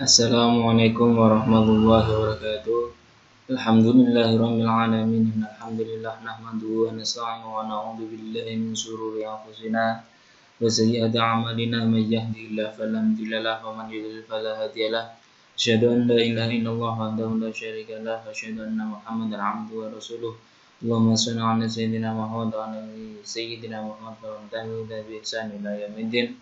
Assalamualaikum warahmatullahi wabarakatuh. Alhamdulillahirabbil alamin. Alhamdulillah nahmaduhu wa nasta'inuhu wa na'udzu billahi min shururi anfusina wa sayyiati a'malina may yahdihillahu fala mudilla lahu wa man yudlil fala hadiya lahu. Asyhadu an la ilaha illallah wahdahu la syarika lahu wa asyhadu anna Muhammadan 'abduhu wa rasuluh. Allahumma shalli 'ala sayyidina Muhammad wa 'ala ali sayyidina Muhammad wa tabi'in bi ihsan ila yaumiddin.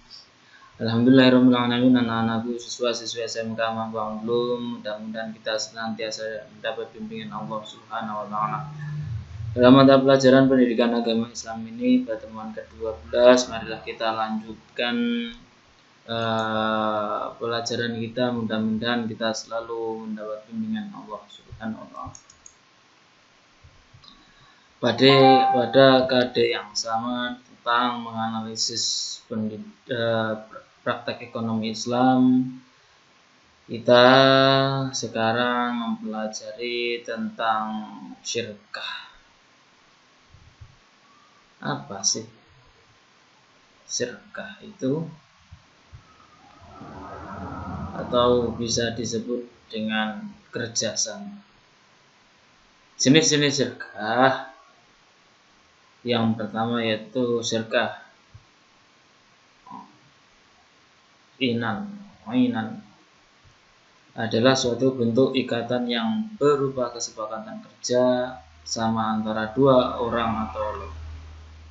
Alhamdulillahirrahmanirrahim. Anak-anakku, siswa-siswi SMK Mampang Belum, mudah-mudahan kita senantiasa mendapat bimbingan Allah Subhanahu wa Ta'ala. Dalam mata pelajaran pendidikan agama Islam ini, pertemuan ke-12, marilah kita lanjutkan pelajaran kita. Mudah-mudahan kita selalu mendapat bimbingan Allah Subhanahu wa Ta'ala. Pada KD yang sama tentang menganalisis praktek ekonomi Islam, kita sekarang mempelajari tentang syirkah. Apa sih syirkah itu? Atau bisa disebut dengan kerjasama. Jenis-jenis syirkah. Yang pertama yaitu syirkah Inan adalah suatu bentuk ikatan yang berupa kesepakatan kerja sama antara dua orang atau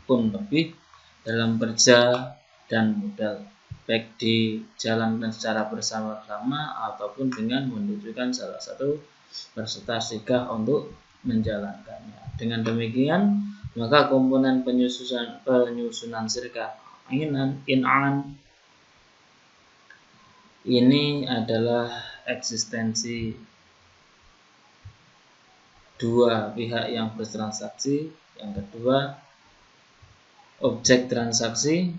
pun lebih dalam kerja dan modal, baik dijalankan secara bersama-sama ataupun dengan membutuhkan salah satu peserta syirkah untuk menjalankannya. Dengan demikian, maka komponen penyusunan syirkah inan ini adalah eksistensi dua pihak yang bertransaksi. Yang kedua, objek transaksi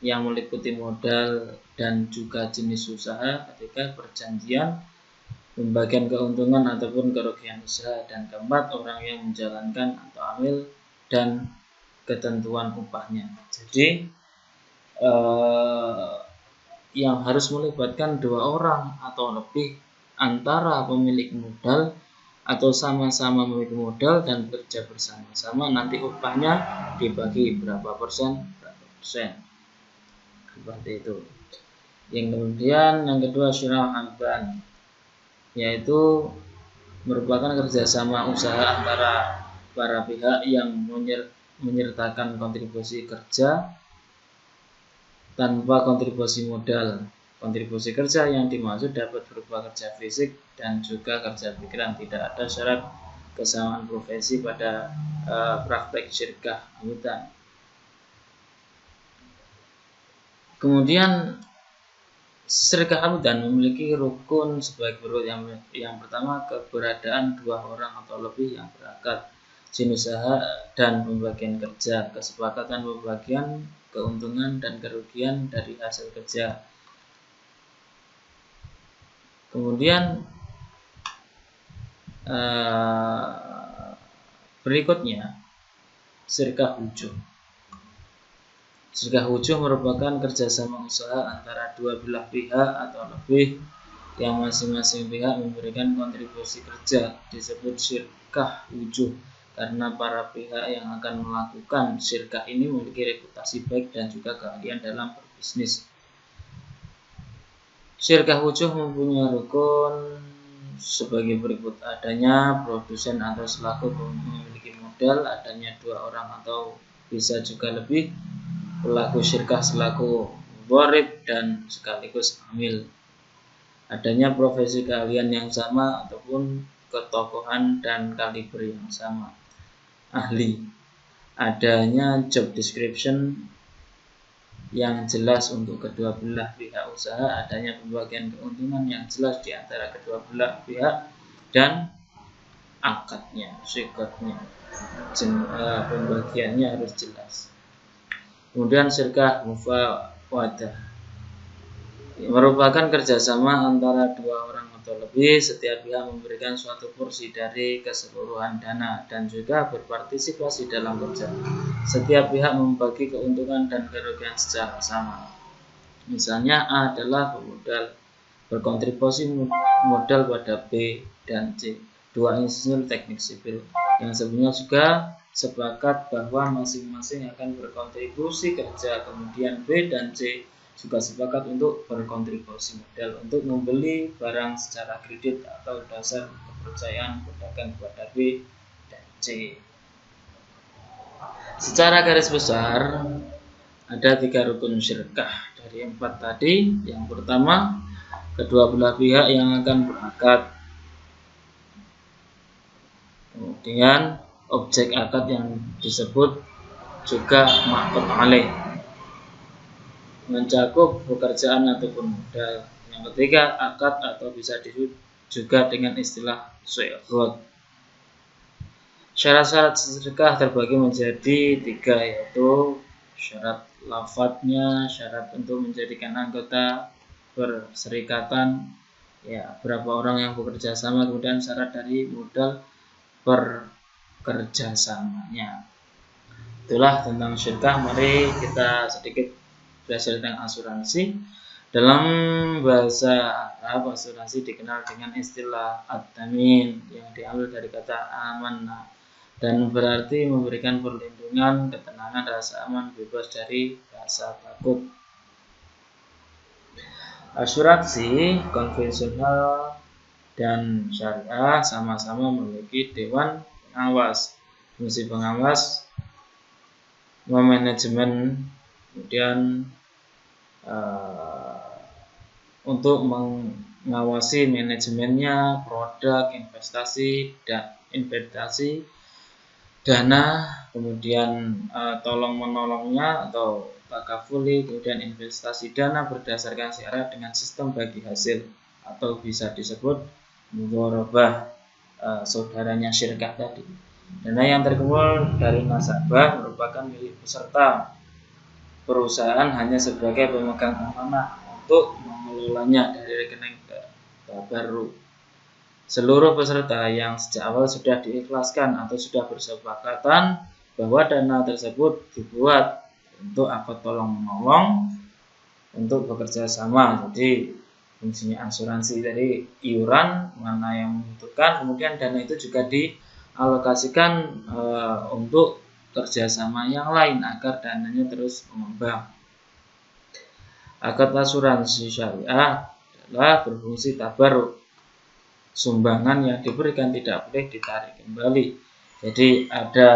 yang meliputi modal dan juga jenis usaha ketika perjanjian pembagian keuntungan ataupun kerugian usaha. Dan keempat, orang yang menjalankan atau amil dan ketentuan upahnya. Jadi yang harus melibatkan dua orang atau lebih antara pemilik modal atau sama-sama memiliki modal dan bekerja bersama-sama, nanti upahnya dibagi berapa persen seperti itu. Yang kedua syirah amban, yaitu merupakan kerjasama usaha antara para pihak yang menyertakan kontribusi kerja tanpa kontribusi modal. Kontribusi kerja yang dimaksud dapat berupa kerja fisik dan juga kerja pikiran. Tidak ada syarat kesamaan profesi pada praktek syirkah amudan. Kemudian syirkah amudan memiliki rukun sebagai berikut. Yang pertama, keberadaan dua orang atau lebih yang berakad usaha dan pembagian kerja, kesepakatan pembagian keuntungan dan kerugian dari hasil kerja. Kemudian berikutnya syirkah wujuh. Syirkah wujuh merupakan kerjasama usaha antara dua belah pihak atau lebih yang masing-masing pihak memberikan kontribusi kerja. Disebut syirkah wujuh karena para pihak yang akan melakukan syirkah ini memiliki reputasi baik dan juga keahlian dalam berbisnis. Syirkah wujuh mempunyai rukun sebagai berikut: adanya produsen atau selaku memiliki modal, adanya dua orang atau bisa juga lebih pelaku syirkah selaku mudharib dan sekaligus amil, adanya profesi keahlian yang sama ataupun ketokohan dan kaliber yang sama, ahli, adanya job description yang jelas untuk kedua belah pihak usaha, adanya pembagian keuntungan yang jelas di antara kedua belah pihak, dan akadnya, syirkahnya, pembagiannya harus jelas. Kemudian syirkah mufawadah merupakan kerjasama antara dua orang atau lebih, setiap pihak memberikan suatu porsi dari keseluruhan dana dan juga berpartisipasi dalam kerja. Setiap pihak membagi keuntungan dan kerugian secara sama. Misalnya A adalah pemodal, berkontribusi modal pada B dan C, dua insinyur teknik sipil yang sebelumnya juga sepakat bahwa masing-masing akan berkontribusi kerja. Kemudian B dan C juga sepakat untuk berkontribusi modal untuk membeli barang secara kredit atau dasar kepercayaan pedagang kepada B dan C. Secara garis besar ada 3 rukun syirkah dari 4 tadi. Yang pertama, kedua belah pihak yang akan berakad. Kemudian objek akad yang disebut juga ma'qud alaih, mencakup pekerjaan ataupun modal. Yang ketiga, akad atau bisa disebut juga dengan istilah syighot. Syarat-syarat sedekah terbagi menjadi 3, yaitu syarat lafadznya, syarat untuk menjadikan anggota perserikatan, ya berapa orang yang bekerja sama, kemudian syarat dari modal perkerjasamanya. Itulah tentang syirkah. Mari kita sedikit belajar tentang asuransi. Dalam bahasa Arab, asuransi dikenal dengan istilah at-tamin yang diambil dari kata amanah dan berarti memberikan perlindungan, ketenangan, rasa aman, bebas dari rasa takut. Asuransi konvensional dan syariah sama-sama memiliki dewan pengawas. Fungsi pengawas memanajemen, kemudian untuk mengawasi manajemennya, produk, investasi, dana, kemudian tolong menolongnya atau takafuli, kemudian investasi dana berdasarkan syarat dengan sistem bagi hasil atau bisa disebut mudharabah, saudaranya syirkah tadi. Dana yang terkumpul dari nasabah merupakan milik peserta. Perusahaan hanya sebagai pemegang amanah untuk mengelolanya dari rekening ke tabarruk. Seluruh peserta yang sejak awal sudah diikhlaskan atau sudah bersepakatan bahwa dana tersebut dibuat untuk akad tolong menolong, untuk bekerja sama. Jadi fungsinya asuransi dari iuran mana yang membutuhkan, kemudian dana itu juga dialokasikan untuk kerjasama yang lain agar dananya terus mengembang. Akad asuransi syariah adalah berfungsi tabarruk. Sumbangan yang diberikan tidak boleh ditarik kembali. Jadi ada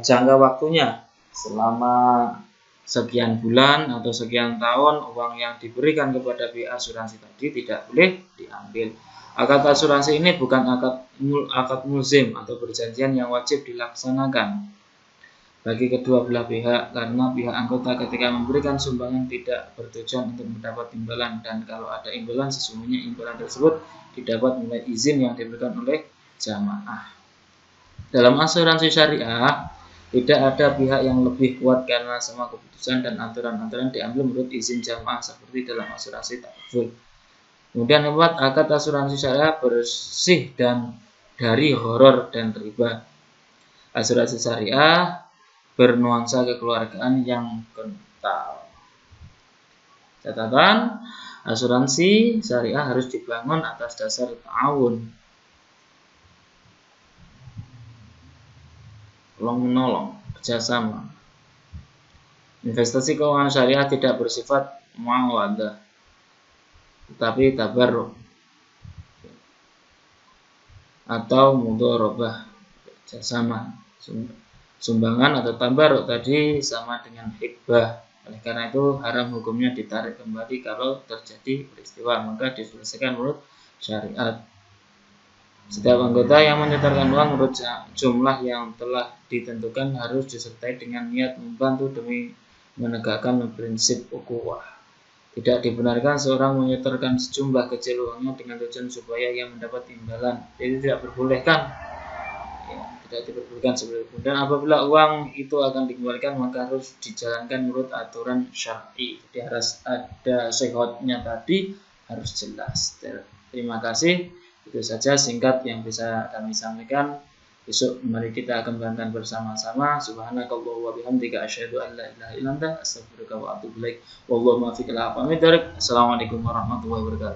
jangka waktunya, selama sekian bulan atau sekian tahun uang yang diberikan kepada pihak asuransi tadi tidak boleh diambil. Akad asuransi ini bukan akad mulzim atau perjanjian yang wajib dilaksanakan bagi kedua belah pihak, karena pihak anggota ketika memberikan sumbangan tidak bertujuan untuk mendapat imbalan, dan kalau ada imbalan sesungguhnya imbalan tersebut didapat melalui izin yang diberikan oleh jamaah. Dalam asuransi syariah tidak ada pihak yang lebih kuat karena semua keputusan dan aturan-aturan diambil menurut izin jamaah seperti dalam asuransi takaful. Kemudian keempat, akad asuransi syariah bersih dan dari horor dan riba. Asuransi syariah bernuansa kekeluargaan yang kental. Catatan, asuransi syariah harus dibangun atas dasar ta'awun, tolong-menolong, kerjasama. Investasi keuangan syariah tidak bersifat muawadah, tetapi tabarruk atau mudharabah, kerjasama. Sumbangan atau tabarruk tadi sama dengan hibah. Oleh karena itu haram hukumnya ditarik kembali kalau terjadi peristiwa, maka diselesaikan menurut syariat. Setiap anggota yang menyetorkan uang menurut jumlah yang telah ditentukan harus disertai dengan niat membantu demi menegakkan prinsip ukhuwah. Tidak dibenarkan seorang menyetorkan sejumlah kecil uangnya dengan tujuan supaya ia mendapat imbalan. Jadi tidak diperbolehkan. Tidak diperbolehkan seperti itu. Dan apabila uang itu akan dikembalikan maka harus dijalankan menurut aturan syar'i. Jadi harus ada syighotnya tadi, harus jelas. Terima kasih. Itu saja singkat yang bisa kami sampaikan. Besok mari kita kembangkan bersama-sama. Subhanakallahumma wa bihamdika asyhadu an la ilaha illa anta astaghfiruka wa atubu ilaik. Wallahu muwaffiq ila aqwamit thoriq. Assalamualaikum warahmatullahi wabarakatuh.